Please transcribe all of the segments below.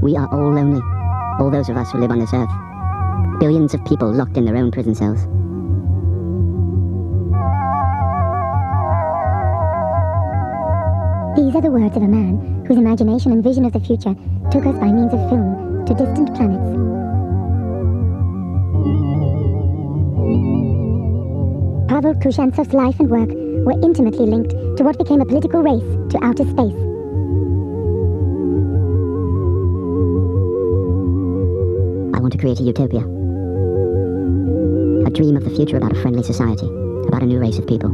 We are all lonely, all those of us who live on this earth. Billions of people locked in their own prison cells. These are the words of a man whose imagination and vision of the future took us by means of film to distant planets. Pavel Krushantsev's life and work were intimately linked to what became a political race to outer space. I want to create a utopia. A dream of the future about a friendly society, about a new race of people.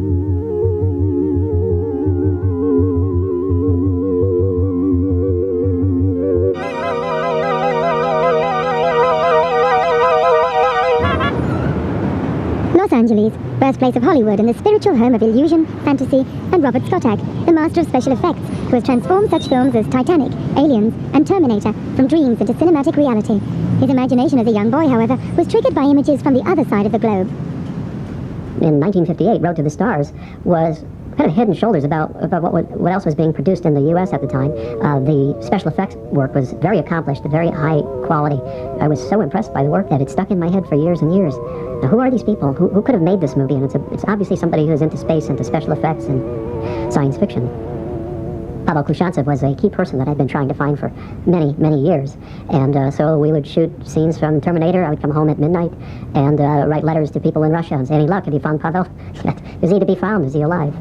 Los Angeles, birthplace of Hollywood and the spiritual home of illusion, fantasy, and Robert Scottak, the master of special effects, who has transformed such films as Titanic, Aliens, and Terminator from dreams into cinematic reality. His imagination as a young boy, however, was triggered by images from the other side of the globe. In 1958, Road to the Stars was kind of head and shoulders about what else was being produced in the U.S. at the time. The special effects work was very accomplished, very high quality. I was so impressed by the work that it stuck in my head for years and years. Now, who are these people? Who could have made this movie? And it's obviously somebody who's into space, into special effects, and science fiction. Pavel Krushantsov was a key person that I'd been trying to find for many, many years. And so we would shoot scenes from Terminator. I would come home at midnight and write letters to people in Russia and say, any luck, have you found Pavel? Is he to be found? Is he alive?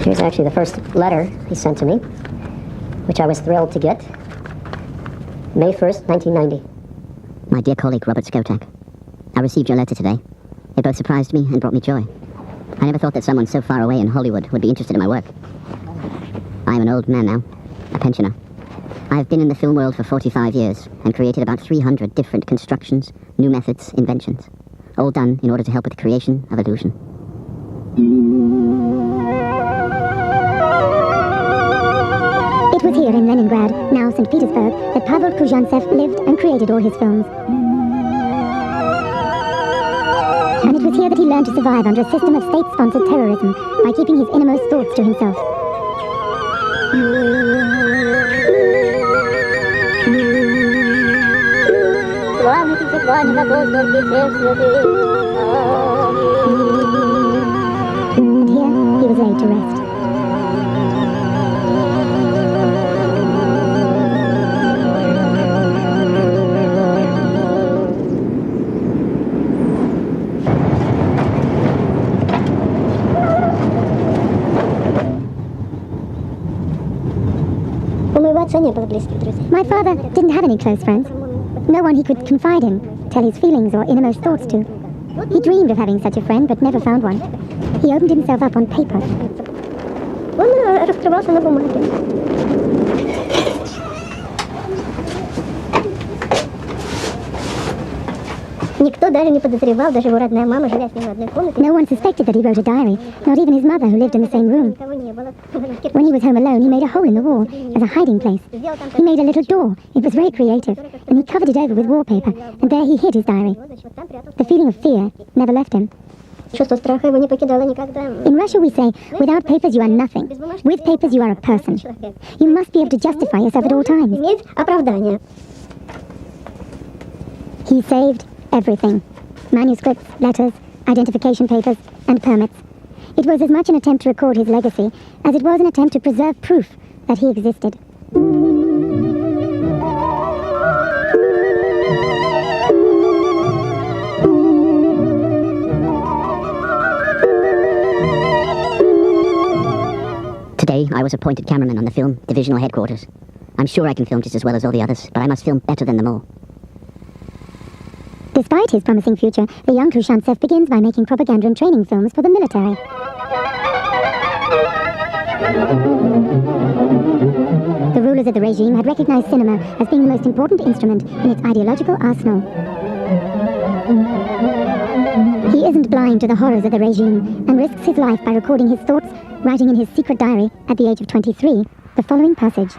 Here's actually the first letter he sent to me, which I was thrilled to get. May 1st, 1990. My dear colleague, Robert Scottak, I received your letter today. It both surprised me and brought me joy. I never thought that someone so far away in Hollywood would be interested in my work. I am an old man now, a pensioner. I have been in the film world for 45 years and created about 300 different constructions, new methods, inventions, all done in order to help with the creation of illusion. It was here in Leningrad, now St. Petersburg, that Pavel Krushantsov lived and created all his films. And it was here that he learned to survive under a system of state-sponsored terrorism by keeping his innermost thoughts to himself. And here he was laid to rest. My father didn't have any close friends. No one he could confide in, tell his feelings or innermost thoughts to. He dreamed of having such a friend, but never found one. He opened himself up on paper. Он раскрывался на бумаге. Никто даже не подозревал, даже его родная мама, живя с ним в одной комнате. No one suspected that he wrote a diary, not even his mother, who lived in the same room. Никого не было. When he was home alone, he made a hole in the wall as a hiding place. He made a little door. It was very creative, and he covered it over with wallpaper, and there he hid his diary. The feeling of fear never left him. Чувство страха его не покидало никогда. In Russia we say, without papers you are nothing. With papers you are a person. You must be able to justify yourself at all times. Иметь оправдание. He saved everything. Manuscripts, letters, identification papers, and permits. It was as much an attempt to record his legacy as it was an attempt to preserve proof that he existed. Today, I was appointed cameraman on the film divisional headquarters. I'm sure I can film just as well as all the others, but I must film better than them all. Despite his promising future, the young Krushantsov begins by making propaganda and training films for the military. The rulers of the regime had recognized cinema as being the most important instrument in its ideological arsenal. He isn't blind to the horrors of the regime and risks his life by recording his thoughts, writing in his secret diary at the age of 23 the following passage.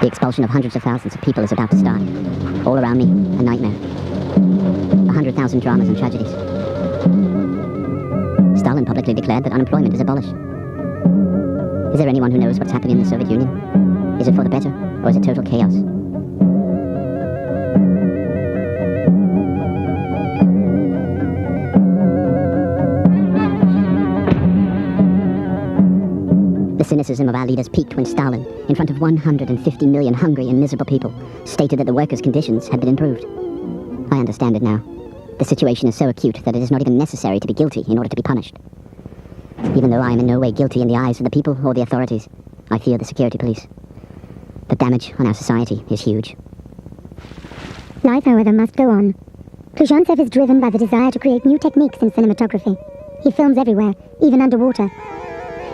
The expulsion of hundreds of thousands of people is about to start. All around me, a nightmare. 100,000 dramas and tragedies. Stalin public publicly declared that unemployment is abolished. Is there anyone who knows what's happening in the Soviet Union? Is it for the better, or is it total chaos? The cynicism of our leaders peaked when Stalin, in front of 150 million hungry and miserable people, stated that the workers' conditions had been improved. I understand it now. The situation is so acute that it is not even necessary to be guilty in order to be punished. Even though I am in no way guilty in the eyes of the people or the authorities, I fear the security police. The damage on our society is huge. Life, however, must go on. Khrushchev is driven by the desire to create new techniques in cinematography. He films everywhere, even underwater.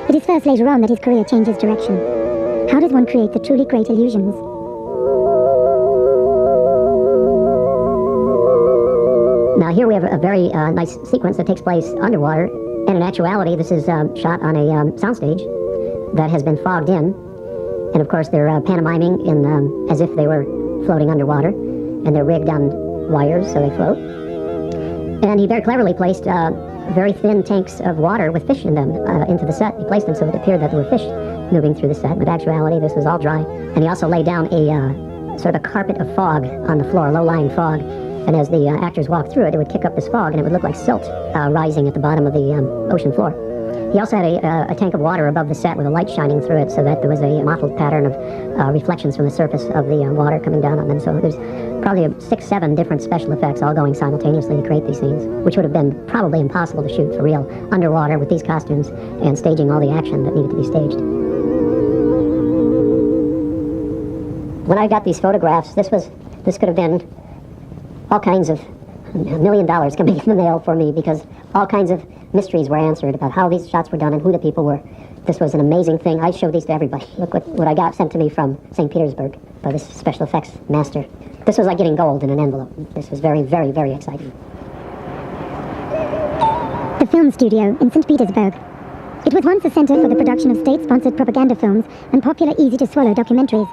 It is first later on that his career changes direction. How does one create the truly great illusions? Now here we have a very nice sequence that takes place underwater, and in actuality this is shot on a soundstage that has been fogged in, and of course they're pantomiming in as if they were floating underwater, and they're rigged on wires so they float. And he very cleverly placed very thin tanks of water with fish in them into the set. He placed them so it appeared that there were fish moving through the set, but in actuality this was all dry. And he also laid down a sort of a carpet of fog on the floor, low-lying fog, and as the actors walked through it, it would kick up this fog and it would look like silt rising at the bottom of the ocean floor. He also had a tank of water above the set with a light shining through it so that there was a mottled pattern of reflections from the surface of the water coming down on them. So there's probably 6-7 different special effects all going simultaneously to create these scenes, which would have been probably impossible to shoot for real underwater with these costumes and staging all the action that needed to be staged. When I got these photographs, this could have been all kinds of $1 million coming in the mail for me, because all kinds of mysteries were answered about how these shots were done and who the people were. This was an amazing thing. I showed these to everybody. Look what I got sent to me from St. Petersburg by this special effects master. This was like getting gold in an envelope. This was very, very, very exciting. The film studio in St. Petersburg. It was once a center for the production of state-sponsored propaganda films and popular easy-to-swallow documentaries.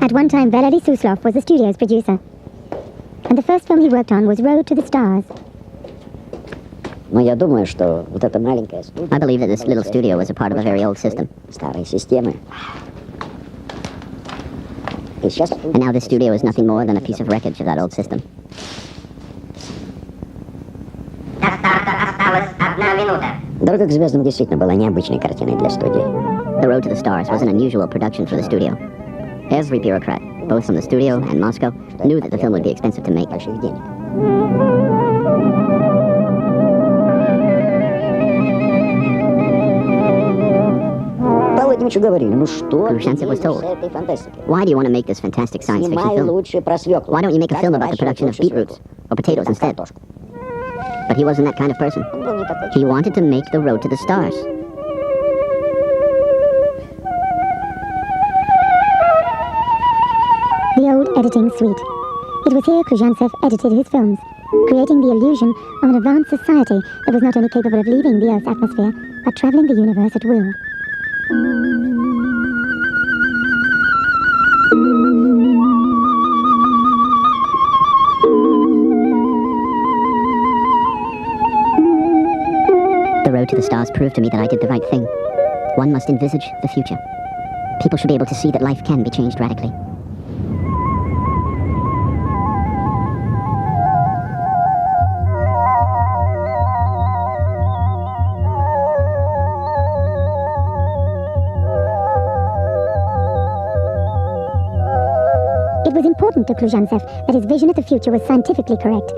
At one time, Valery Suslov was the studio's producer. And the first film he worked on was Road to the Stars. I believe that this little studio was a part of a very old system. And now this studio is nothing more than a piece of wreckage of that old system. «Дорога к звездам» действительно была необычной картиной для студии. The Road to the Stars was an unusual production for the studio. Every bureaucrat, both from the studio and Moscow, knew that the film would be expensive to make. Больших денег. Володимировичу говорили, ну что ты Khrushchev was told, этой фантастики? why do you want to make this fantastic science fiction Снимай film? лучше про свеклу. Why don't you make a Как film about the выращивать production of лучше beetroots свеклу? or potatoes Там instead? картошку. But he wasn't that kind of person. Он был не такой. He wanted to make The Road to the Stars. The old editing suite. It was here Khrushchev edited his films, creating the illusion of an advanced society that was not only capable of leaving the Earth's atmosphere, but traveling the universe at will. The Road to the Stars proved to me that I did the right thing. One must envisage the future. People should be able to see that life can be changed radically. It was important to Khrushchev that his vision of the future was scientifically correct.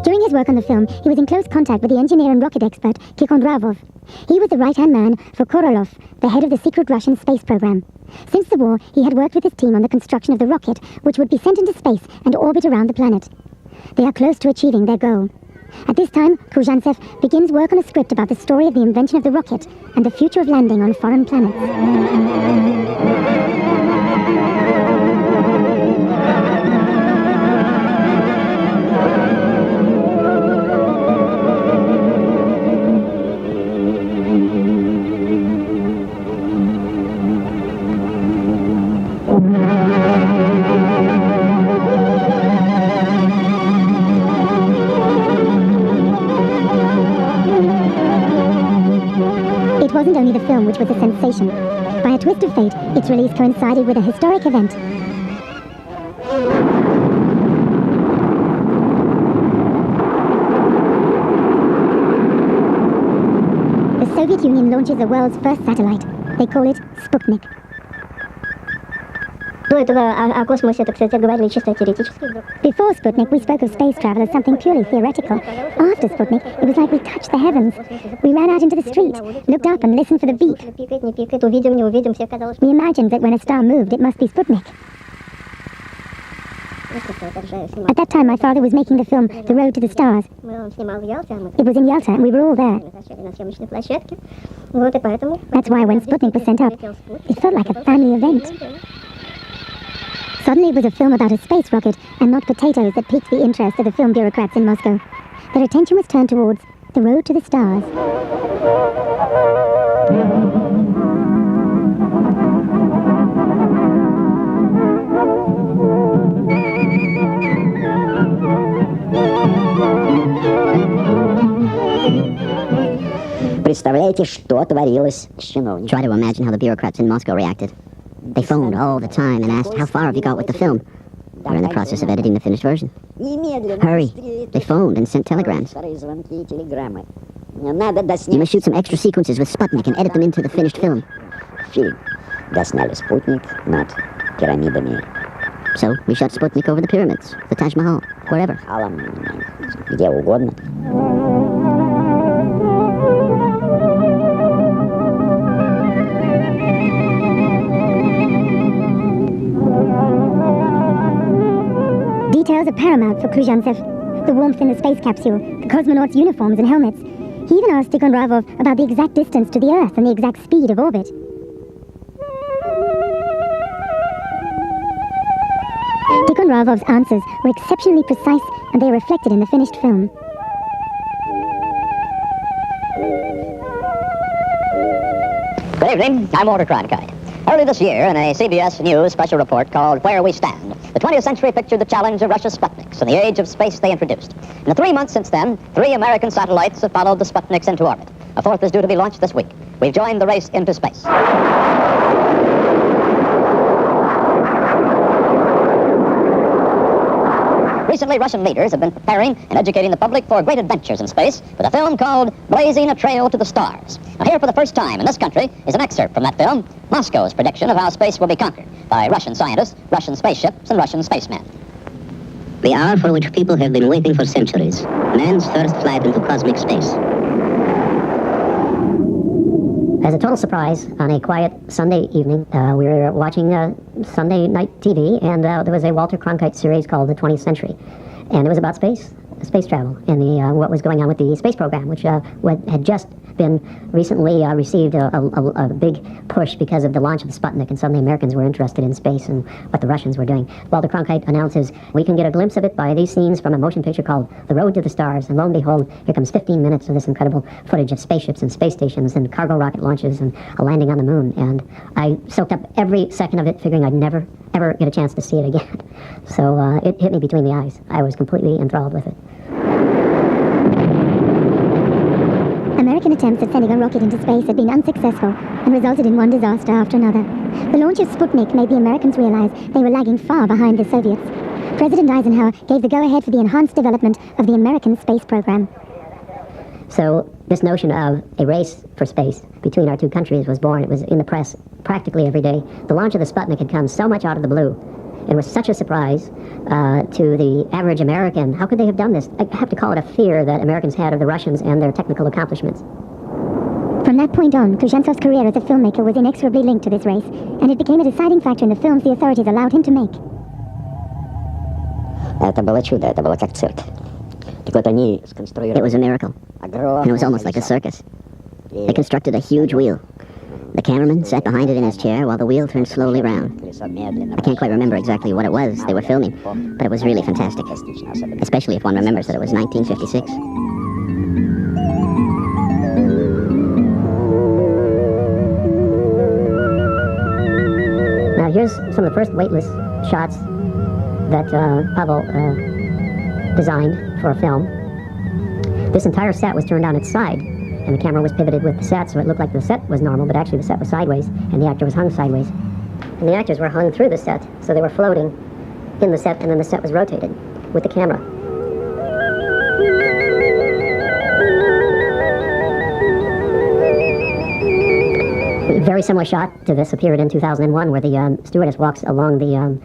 During his work on the film, he was in close contact with the engineer and rocket expert Tikhon Ravov. He was the right-hand man for Korolev, the head of the secret Russian space program. Since the war, he had worked with his team on the construction of the rocket, which would be sent into space and orbit around the planet. They are close to achieving their goal. At this time, Khrushchev begins work on a script about the story of the invention of the rocket and the future of landing on foreign planets. wasn't only the film which was a sensation. By a twist of fate, its release coincided with a historic event. The Soviet Union launches the world's first satellite. They call it Sputnik. До этого о космосе, так сказать, говорили чисто теоретически. Before Sputnik, we spoke of space travel as something purely theoretical. After Sputnik, it was like we touched the heavens. We ran out into the street, looked up and listened for the beep. Пикает, не пикает, увидим, не увидим, все казалось, We imagined that when a star moved, it must be Sputnik. что At that time, my father was making the film The Road to the Stars. он снимал в Ялте, а мы It was in Yalta, and we were all there. торчали на съемочной площадке. Вот и поэтому... That's why when Sputnik was sent up, it felt like a family event. Suddenly it was a film about a space rocket and not potatoes that piqued the interest of the film bureaucrats in Moscow. Their attention was turned towards The Road to the Stars. Представляете, что творилось с чиновниками? Try to imagine how the bureaucrats in Moscow reacted. They phoned all the time and asked, how far have you got with the film? We're in the process of editing the finished version. Hurry. They phoned and sent telegrams. You must shoot some extra sequences with Sputnik and edit them into the finished film. Фильм досняли спутник над пирамидами, So we shot Sputnik over the pyramids, the Taj Mahal, wherever. Халом, где угодно. Details are paramount for Khrushchev. The warmth in the space capsule, the cosmonauts' uniforms and helmets. He even asked Tikhonravov about the exact distance to the Earth and the exact speed of orbit. Tikhonravov's answers were exceptionally precise, and they are reflected in the finished film. Good evening, I'm Walter Cronkite. Early this year, in a CBS News special report called Where We Stand, the 20th century pictured the challenge of Russia's Sputniks and the age of space they introduced. In the 3 months since then, 3 American satellites have followed the Sputniks into orbit. A 4th is due to be launched this week. We've joined the race into space. Recently, Russian leaders have been preparing and educating the public for great adventures in space with a film called Blazing a Trail to the Stars. Now, here for the first time in this country is an excerpt from that film, Moscow's prediction of how space will be conquered by Russian scientists, Russian spaceships, and Russian spacemen. The hour for which people have been waiting for centuries. Man's first flight into cosmic space. As a total surprise, on a quiet Sunday evening, we were watching Sunday night TV, and there was a Walter Cronkite series called The 20th Century. And it was about space travel, and what was going on with the space program, which had just been recently received a big push because of the launch of the Sputnik, and suddenly Americans were interested in space and what the Russians were doing. Walter Cronkite announces, we can get a glimpse of it by these scenes from a motion picture called The Road to the Stars, and lo and behold, here comes 15 minutes of this incredible footage of spaceships and space stations and cargo rocket launches and a landing on the moon, and I soaked up every second of it, figuring I'd never, ever get a chance to see it again. So it hit me between the eyes. I was completely enthralled with it. American attempts at sending a rocket into space had been unsuccessful and resulted in one disaster after another. The launch of Sputnik made the Americans realize they were lagging far behind the Soviets. President Eisenhower gave the go-ahead for the enhanced development of the American space program. So this notion of a race for space between our two countries was born. It was in the press practically every day. The launch of the Sputnik had come so much out of the blue. It was such a surprise to the average American. How could they have done this? I have to call it a fear that Americans had of the Russians and their technical accomplishments. From that point on, Khrushchev's career as a filmmaker was inexorably linked to this race, and it became a deciding factor in the films the authorities allowed him to make. Это было чудо, это было как цирк. Так вот они сконструировали. It was a miracle, and it was almost like a circus. They constructed a huge wheel. The cameraman sat behind it in his chair while the wheel turned slowly round. I can't quite remember exactly what it was they were filming, but it was really fantastic, especially if one remembers that it was 1956. Now here's some of the first weightless shots that Pavel designed for a film. This entire set was turned on its side and the camera was pivoted with the set, so it looked like the set was normal, but actually the set was sideways, and the actor was hung sideways. And the actors were hung through the set, so they were floating in the set, and then the set was rotated with the camera. A very similar shot to this appeared in 2001, where the stewardess walks along the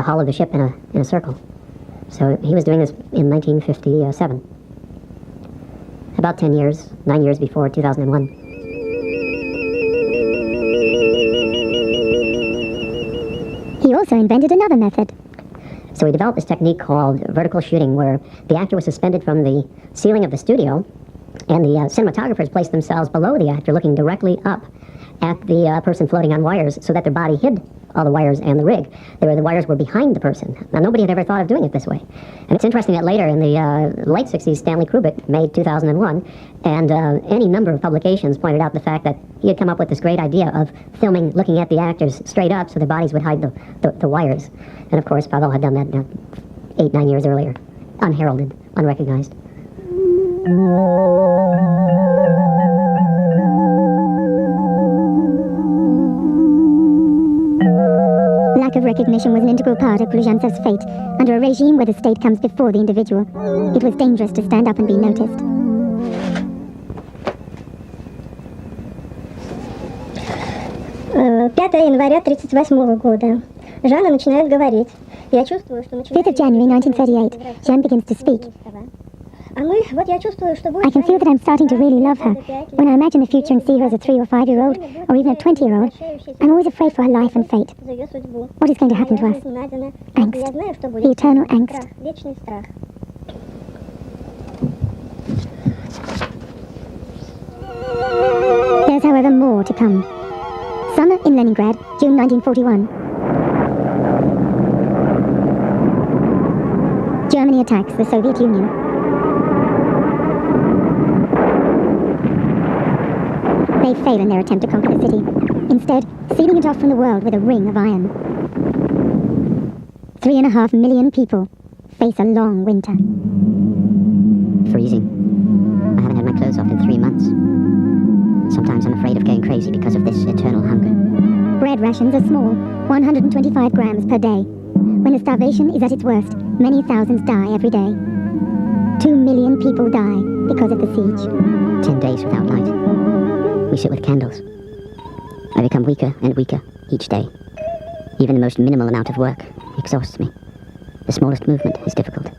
hull of the ship in a circle. So he was doing this in 1957, about 9 years before 2001. He also invented another method. So he developed this technique called vertical shooting, where the actor was suspended from the ceiling of the studio, and the cinematographers placed themselves below the actor, looking directly up at the person floating on wires, so that their body hid all the wires and the rig. The wires were behind the person. Now, nobody had ever thought of doing it this way. And it's interesting that later, in the late 60s, Stanley Kubrick made 2001, and any number of publications pointed out the fact that he had come up with this great idea of filming, looking at the actors straight up so their bodies would hide the wires. And of course, Pavel had done that 8, 9 years earlier, unheralded, unrecognized. Lack of recognition was an integral part of Pluzhantsev's fate. Under a regime where the state comes before the individual, it was dangerous to stand up and be noticed. 5 января 1938 года. Жанна начинает говорить. Я чувствую, что 5th of January 1938, Jeanne begins to speak. I can feel that I'm starting to really love her. When I imagine the future and see her as a 3 or 5-year-old, or even a 20-year-old, I'm always afraid for her life and fate. What is going to happen to us? Angst. The eternal angst. There's, however, more to come. Summer in Leningrad, June 1941. Germany attacks the Soviet Union. They fail in their attempt to conquer the city, instead sealing it off from the world with a ring of iron. 3.5 million people face a long winter. Freezing. I haven't had my clothes off in 3 months. Sometimes I'm afraid of going crazy because of this eternal hunger. Bread rations are small, 125 grams per day. When the starvation is at its worst, many thousands die every day. 2 million people die because of the siege. 10 days without light. We sit with candles. I become weaker and weaker each day. Even the most minimal amount of work exhausts me. The smallest movement is difficult.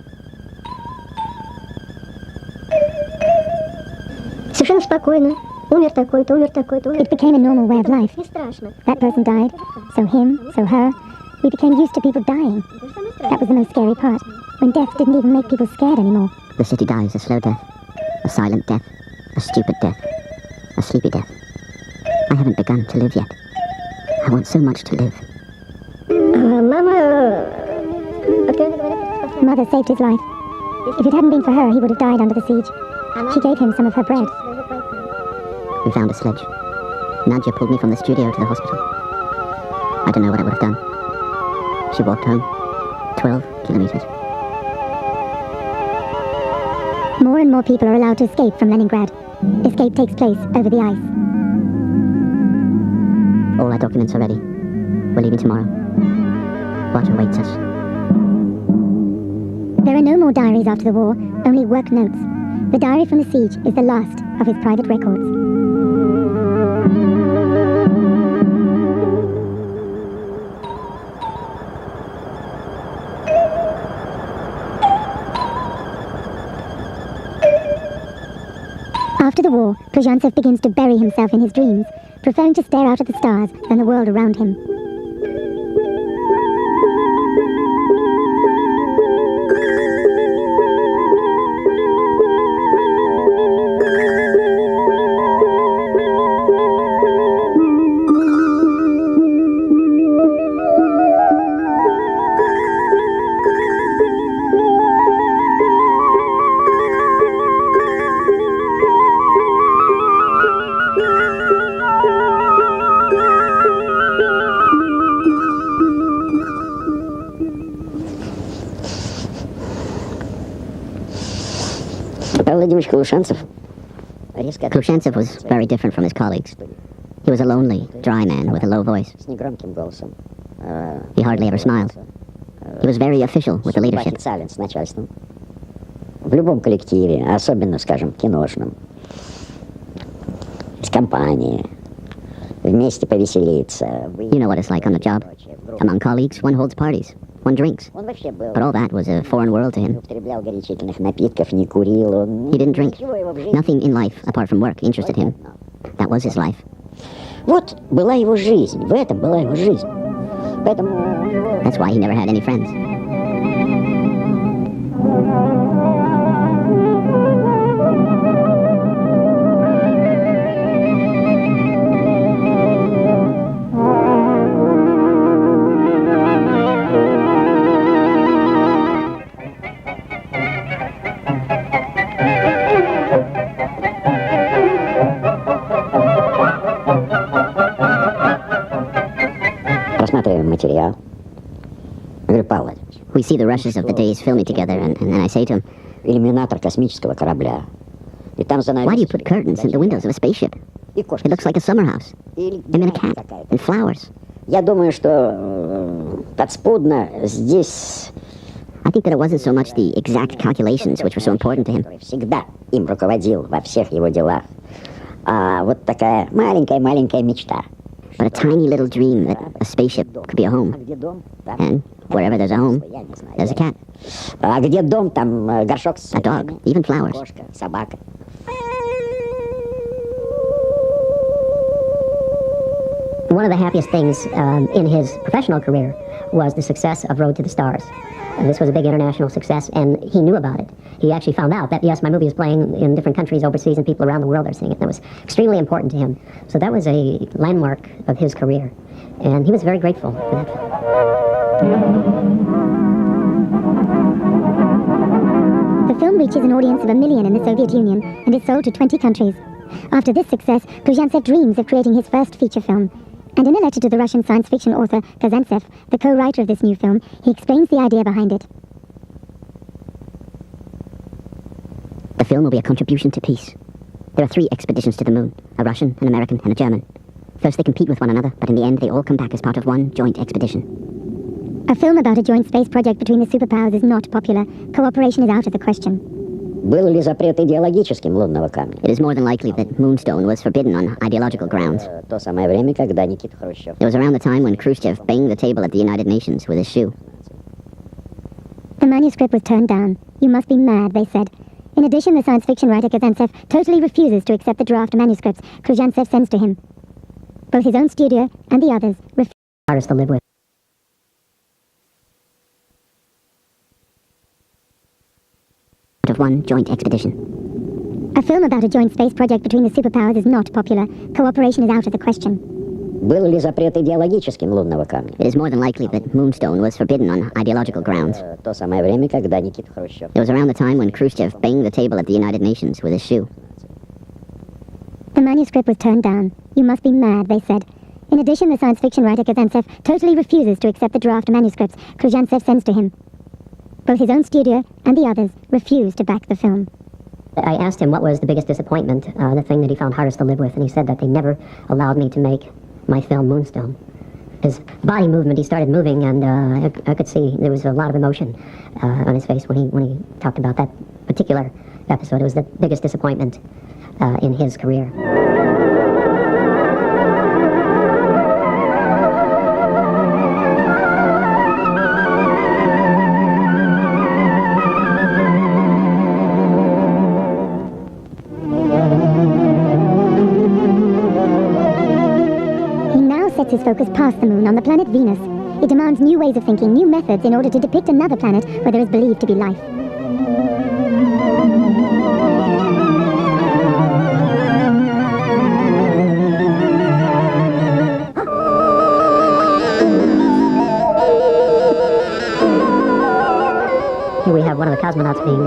Совершенно спокойно. Умер такой-то, умер такой-то, умер. It became a normal way of life. Не страшно. That person died, so him, so her. We became used to people dying. That was the most scary part, when death didn't even make people scared anymore. The city dies a slow death, a silent death, a stupid death, a sleepy death. I haven't begun to live yet. I want so much to live. Mother saved his life. If it hadn't been for her, he would have died under the siege. She gave him some of her bread. We found a sledge. Nadja pulled me from the studio to the hospital. I don't know what I would have done. She walked home. 12 kilometers. More and more people are allowed to escape from Leningrad. Escape takes place over the ice. All our documents are ready. We're leaving tomorrow. What awaits us? There are no more diaries after the war, only work notes. The diary from the siege is the last of his private records. After the war, Pluzhantsev begins to bury himself in his dreams, preferring to stare out at the stars than the world around him. Владимирович Калушанцев Khrushchev was very different from his colleagues. He was a lonely, dry man with a low voice. He hardly ever smiled. He was very official with the leadership. В любом коллективе, особенно, скажем, киношном, с компанией, вместе повеселиться. You know what it's like on the job. Among colleagues, one holds parties, one drinks. But all that was a foreign world to him. Употреблял горячительных напитков, не курил. Он... He didn't drink. Nothing in life, apart from work, interested him. That was his life. Вот была его жизнь, в этом была его жизнь. Поэтому... That's why he never had any friends. Просматриваем материал. Я говорю, Павел Владимирович, We see the rushes of the days filming together, and then I say to him, иллюминатор космического корабля. И там why do you put curtains in the windows of a spaceship? И кошки. It looks like a summer house. Или And then a cat, какая-то. and flowers. Я думаю, что подспудно здесь... I think that it wasn't so much the exact calculations which were so important to him, который всегда им руководил во всех его делах. А вот такая маленькая-маленькая мечта. but a tiny little dream that a spaceship could be a home. А где дом? Там... And wherever there's a home, Я не знаю. there's a cat, А где дом? Там горшок с a dog, цветами, even flowers. кошка, собака. One of the happiest things in his professional career was the success of Road to the Stars. This was a big international success, and he knew about it. He actually found out that, yes, my movie is playing in different countries overseas, and people around the world are seeing it. That was extremely important to him. So that was a landmark of his career, and he was very grateful for that. The film reaches an audience of 1 million in the Soviet Union and is sold to 20 countries. After this success, Khrushchev dreams of creating his first feature film. And in a letter to the Russian science fiction author Kazantsev, the co-writer of this new film, he explains the idea behind it. The film will be a contribution to peace. There are 3 expeditions to the moon, a Russian, an American, and a German. First they compete with one another, but in the end they all come back as part of one joint expedition. A film about a joint space project between the superpowers is not popular. Cooperation is out of the question. Был ли запрет идеологическим лунного камня? It is more than likely that Moonstone was forbidden on ideological grounds. То самое время, когда Никита Хрущев... It was around the time when Khrushchev banged the table at the United Nations with his shoe. The manuscript was turned down. You must be mad, they said. In addition, the science fiction writer Kazantsev totally refuses to accept the draft manuscripts Khrushchev sends to him. Both his own studio and the others refuse. Hardest to live with. Part of one joint expedition. A film about a joint space project between the superpowers is not popular. Cooperation is out of the question. Был ли запрет идеологическим лунного камня? It is more than likely that Moonstone was forbidden on ideological grounds. То самое время, когда Никита Хрущев... It was around the time when Khrushchev banged the table at the United Nations with his shoe. The manuscript was turned down. You must be mad, they said. In addition, the science fiction writer Kazantsev totally refuses to accept the draft manuscripts Khrushchev sends to him. Both his own studio and the others refuse to back the film. I asked him what was the biggest disappointment, the thing that he found hardest to live with, and he said that they never allowed me to make my film Moonstone. His body movement, he started moving, and I could see there was a lot of emotion on his face when he talked about that particular episode. It was the biggest disappointment in his career. Sets his focus past the moon on the planet Venus. It demands new ways of thinking, new methods in order to depict another planet where there is believed to be life. Here we have one of the cosmonauts being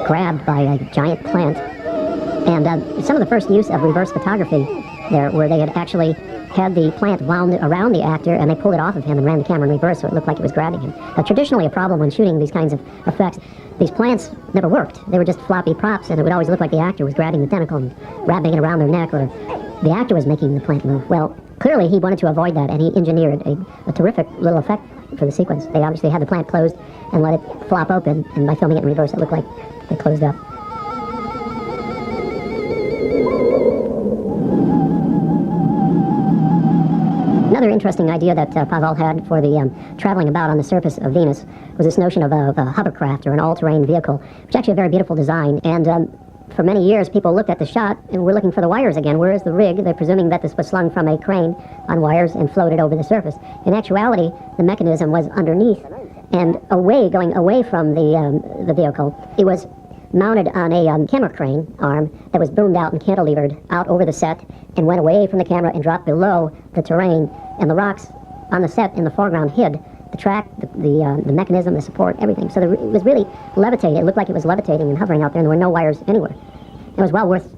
grabbed by a giant plant And some of the first use of reverse photography there, where they had actually had the plant wound around the actor and they pulled it off of him and ran the camera in reverse so it looked like it was grabbing him. Traditionally a problem when shooting these kinds of effects, these plants never worked. They were just floppy props and it would always look like the actor was grabbing the tentacle and wrapping it around their neck, or the actor was making the plant move. Well, clearly he wanted to avoid that and he engineered a terrific little effect for the sequence. They obviously had the plant closed and let it flop open, and by filming it in reverse it looked like they closed up. Another interesting idea that Pavel had for the traveling about on the surface of Venus was this notion of a hovercraft or an all-terrain vehicle, which is actually a very beautiful design. And for many years, people looked at the shot and were looking for the wires again. Where is the rig? They're presuming that this was slung from a crane on wires and floated over the surface. In actuality, the mechanism was underneath and going away from the vehicle. It was mounted on a camera crane arm that was boomed out and cantilevered out over the set and went away from the camera and dropped below the terrain, and the rocks on the set in the foreground hid the track, the mechanism, the support, everything. So it was really levitating. It looked like it was levitating and hovering out there, and there were no wires anywhere. It was well worth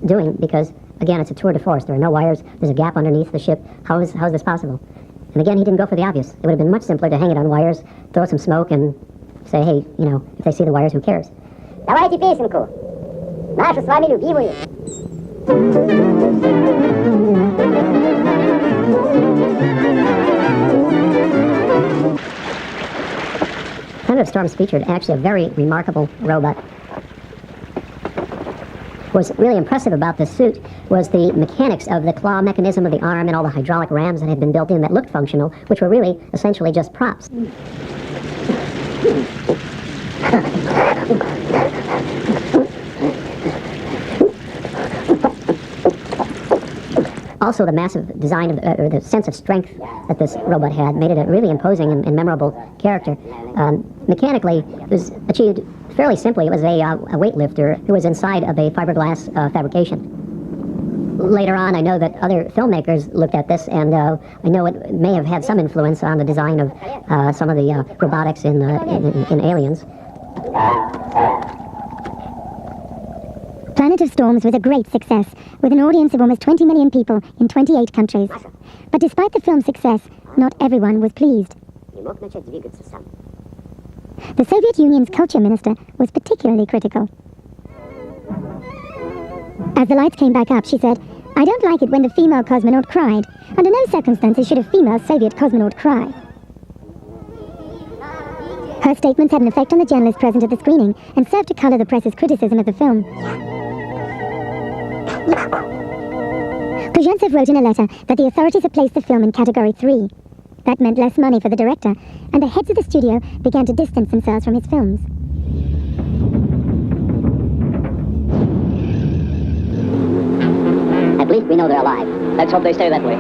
doing because, again, it's a tour de force. There are no wires. There's a gap underneath the ship. How is this possible? And again, he didn't go for the obvious. It would have been much simpler to hang it on wires, throw some smoke, and say, hey, if they see the wires, who cares? Давайте песенку. Нашу с вами любимую. Planet of Storms featured actually a very remarkable robot. What's really impressive about this suit was the mechanics of the claw mechanism of the arm and all the hydraulic rams that had been built in that looked functional, which were really essentially just props. Also, the massive design or the sense of strength that this robot had made it a really imposing and memorable character. Mechanically, it was achieved fairly simply. It was a weightlifter who was inside of a fiberglass fabrication. Later on, I know that other filmmakers looked at this, and I know it may have had some influence on the design of some of the robotics in Aliens. Planet of Storms was a great success, with an audience of almost 20 million people in 28 countries. But despite the film's success, not everyone was pleased. The Soviet Union's culture minister was particularly critical. As the lights came back up, she said, "I don't like it when the female cosmonaut cried. Under no circumstances should a female Soviet cosmonaut cry." Her statements had an effect on the journalists present at the screening and served to color the press's criticism of the film. Kuzhentsev wrote in a letter that the authorities had placed the film in Category 3. That meant less money for the director, and the heads of the studio began to distance themselves from his films. At least we know they're alive. Let's hope they stay that way.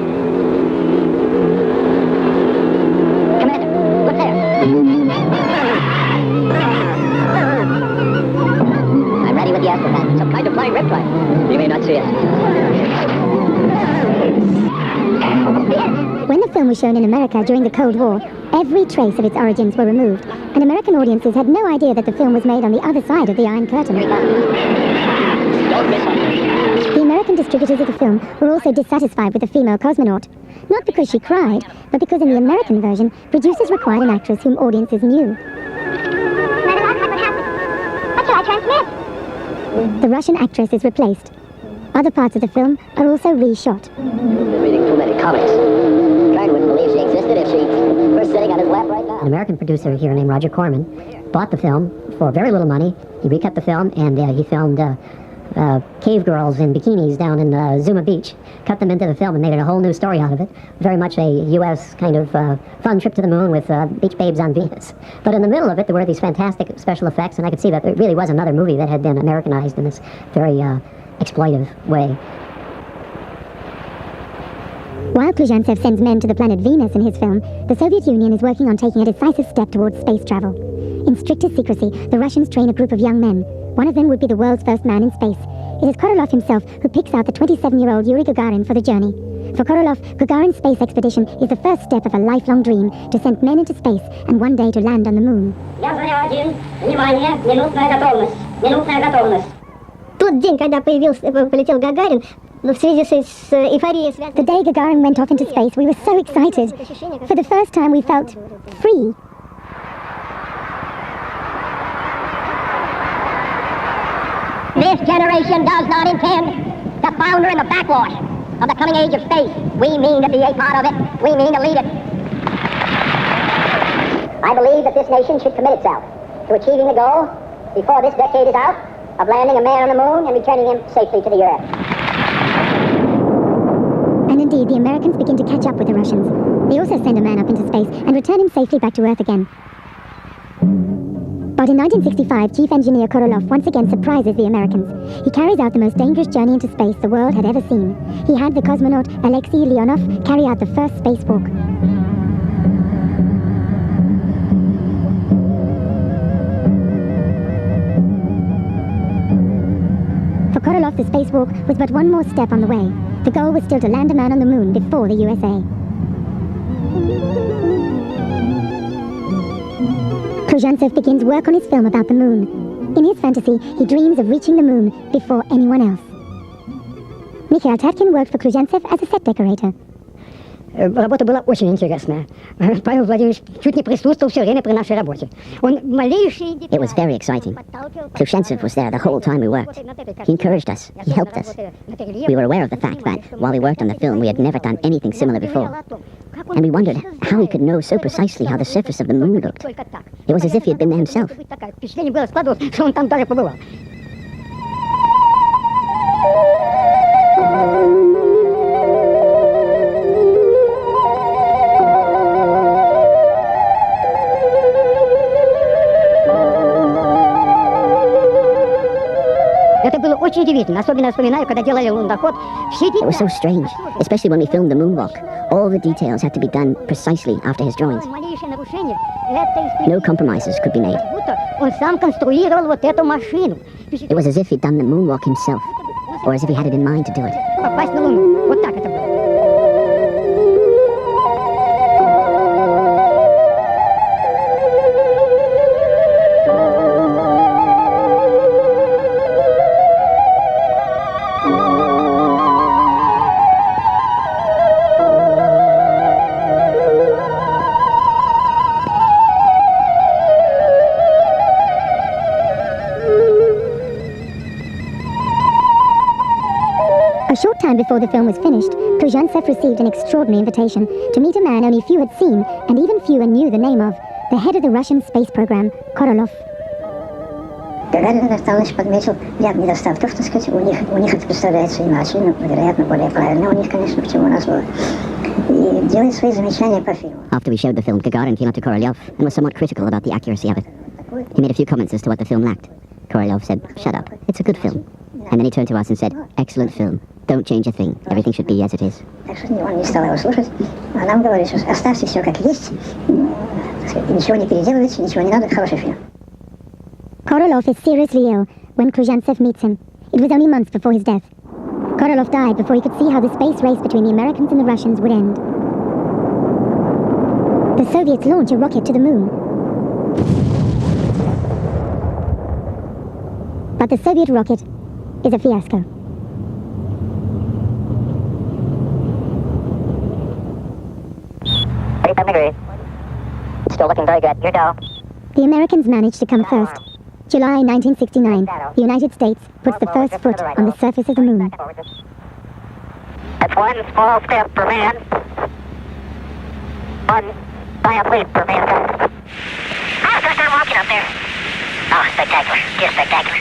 Commander, look there. I'm ready with the astronaut. Some kind of flying reptile. You may not see it. When the film was shown in America during the Cold War, every trace of its origins were removed, and American audiences had no idea that the film was made on the other side of the Iron Curtain. Don't miss it. The American distributors of the film were also dissatisfied with the female cosmonaut, not because she cried, but because in the American version, producers required an actress whom audiences knew. What shall I transmit? The Russian actress is replaced. Other parts of the film are also reshot. You're reading too many comics. Trine wouldn't believe she existed if she were sitting on his lap right now. An American producer here named Roger Corman bought the film for very little money. He recut the film, and he filmed cave girls in bikinis down in Zuma Beach, cut them into the film and made it a whole new story out of it. Very much a U.S. kind of fun trip to the moon with beach babes on Venus. But in the middle of it, there were these fantastic special effects, and I could see that it really was another movie that had been Americanized in this very exploitive way. While Kuzhentsev sends men to the planet Venus in his film, the Soviet Union is working on taking a decisive step towards space travel. In strictest secrecy, the Russians train a group of young men. One of them would be the world's first man in space. It is Korolev himself who picks out the 27-year-old Yuri Gagarin for the journey. For Korolev, Gagarin's space expedition is the first step of a lifelong dream to send men into space and one day to land on the moon. тот день, когда полетел Гагарин, в связи с эйфорией связанной... The day Gagarin went off into space, we were so excited. For the first time, we felt free. This generation does not intend to flounder in the backwash of the coming age of space. We mean to be a part of it. We mean to lead it. I believe that this nation should commit itself to achieving the goal, before this decade is out, of landing a man on the moon and returning him safely to the earth. And indeed, the Americans begin to catch up with the Russians. They also send a man up into space and return him safely back to Earth again. But in 1965, Chief Engineer Korolev once again surprises the Americans. He carries out the most dangerous journey into space the world had ever seen. He had the cosmonaut Alexei Leonov carry out the first spacewalk. For Korolev, the spacewalk was but one more step on the way. The goal was still to land a man on the moon before the USA. Kuzhantsev begins work on his film about the moon. In his fantasy, he dreams of reaching the moon before anyone else. Mikhail Tatkin worked for Kuzhantsev as a set decorator. Работа была очень интересная. Павел Владимирович чуть не присутствовал все время при нашей работе. Он малейшие It was very exciting. Khrushchev was there the whole time we worked. He encouraged us. He helped us. We were aware of the fact that, while we worked on the film, we had never done anything similar before. And we wondered how he could know so precisely how the surface of the moon looked. It was as if he had been there himself. Впечатление было складывалось, что он там даже побывал. Это было очень удивительно, особенно вспоминаю, когда делали лундоход. It was so strange, especially when we filmed the moonwalk. All the details had to be done precisely after his drawings. No compromises could be made. Он сам конструировал вот эту машину. It was as if he'd done the moonwalk himself, or as if he had it in mind to do it. Попасть на Луну. Вот так это было. A short time before the film was finished, Kuzhantsev received an extraordinary invitation to meet a man only few had seen, and even fewer knew the name of, the head of the Russian space program, Korolev. Гагарин Александрович подметил ряд недостатков, так сказать, у них это представляется иначе, но, вероятно, более правильно у них, конечно, почему у нас было. И делает свои замечания по фильму. After we showed the film, Gagarin came up to Korolev and was somewhat critical about the accuracy of it. He made a few comments as to what the film lacked. Korolev said, "Shut up, it's a good film." And then he turned to us and said, "Excellent film. Don't change a thing. Everything should be as it is." Так что он не стал его слушать, а нам говорит, что оставьте все как есть, так сказать, ничего не переделывайте, ничего не надо, хороший фильм. Korolev is seriously ill when Kuzhantsev meets him. It was only months before his death. Korolev died before he could see how the space race between the Americans and the Russians would end. The Soviets launch a rocket to the moon. But the Soviet rocket is a fiasco. Still looking very good. Your dough. The Americans managed to come first. July 1969, the United States puts the first foot on the surface of the moon. That's one small step for man, one giant leap for mankind. Ah, first time walking up there. Oh, spectacular. Just spectacular.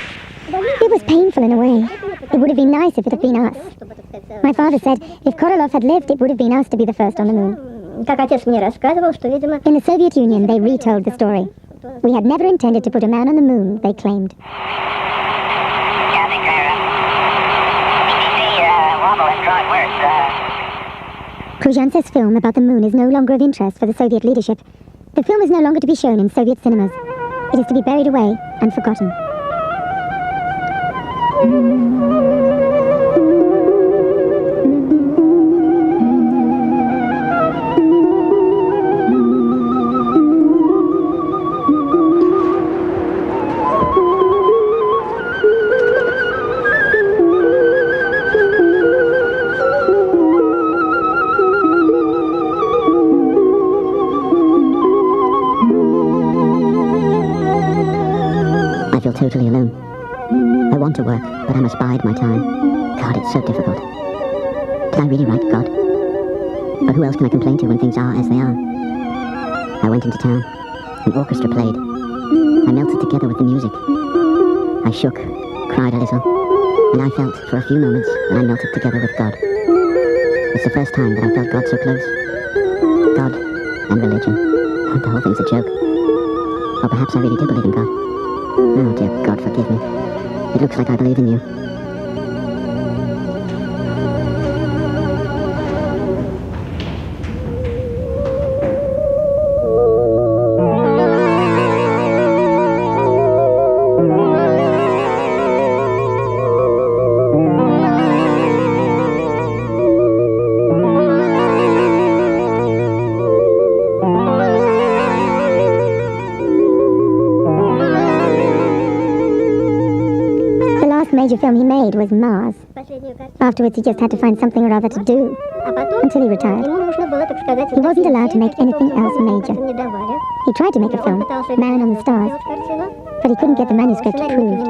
It was painful in a way. It would have been nice if it had been us. My father said if Korolev had lived, it would have been us to be the first on the moon. Как отец мне рассказывал, что, видимо... In the Soviet Union, they retold the story. We had never intended to put a man on the moon, they claimed. Khrushchev's film about the moon is no longer of interest for the Soviet leadership. The film is no longer to be shown in Soviet cinemas. It is to be buried away and forgotten. God, it's so difficult. Did I really write God? But who else can I complain to when things are as they are? I went into town. An orchestra played. I melted together with the music. I shook, cried a little, and I felt for a few moments that I melted together with God. It's the first time that I felt God so close. God and religion. The whole thing's a joke. Or perhaps I really do believe in God. Oh dear God, forgive me. It looks like I believe in you. Major film he made was Mars. Afterwards, he just had to find something or other to do until he retired. He wasn't allowed to make anything else major. He tried to make a film, Man on the Stars, but he couldn't get the manuscript approved.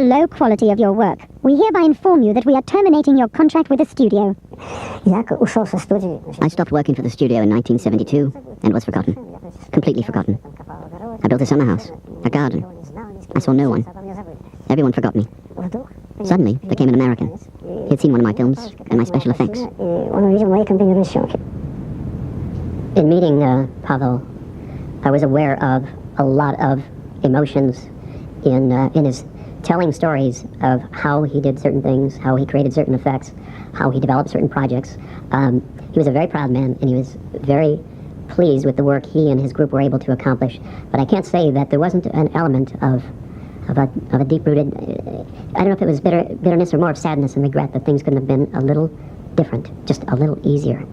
Low quality of your work, we hereby inform you that we are terminating your contract with the studio. I stopped working for the studio in 1972 and was forgotten. Completely forgotten. I built a summer house, a garden. I saw no one. Everyone forgot me. Suddenly, there came an American. He had seen one of my films and my special effects. In meeting Pavel, I was aware of a lot of emotions in his telling stories of how he did certain things, how he created certain effects, how he developed certain projects. He was a very proud man, and he was very pleased with the work he and his group were able to accomplish. But I can't say that there wasn't an element of a deep-rooted, I don't know if it was bitterness or more of sadness and regret that things couldn't have been a little different, just a little easier.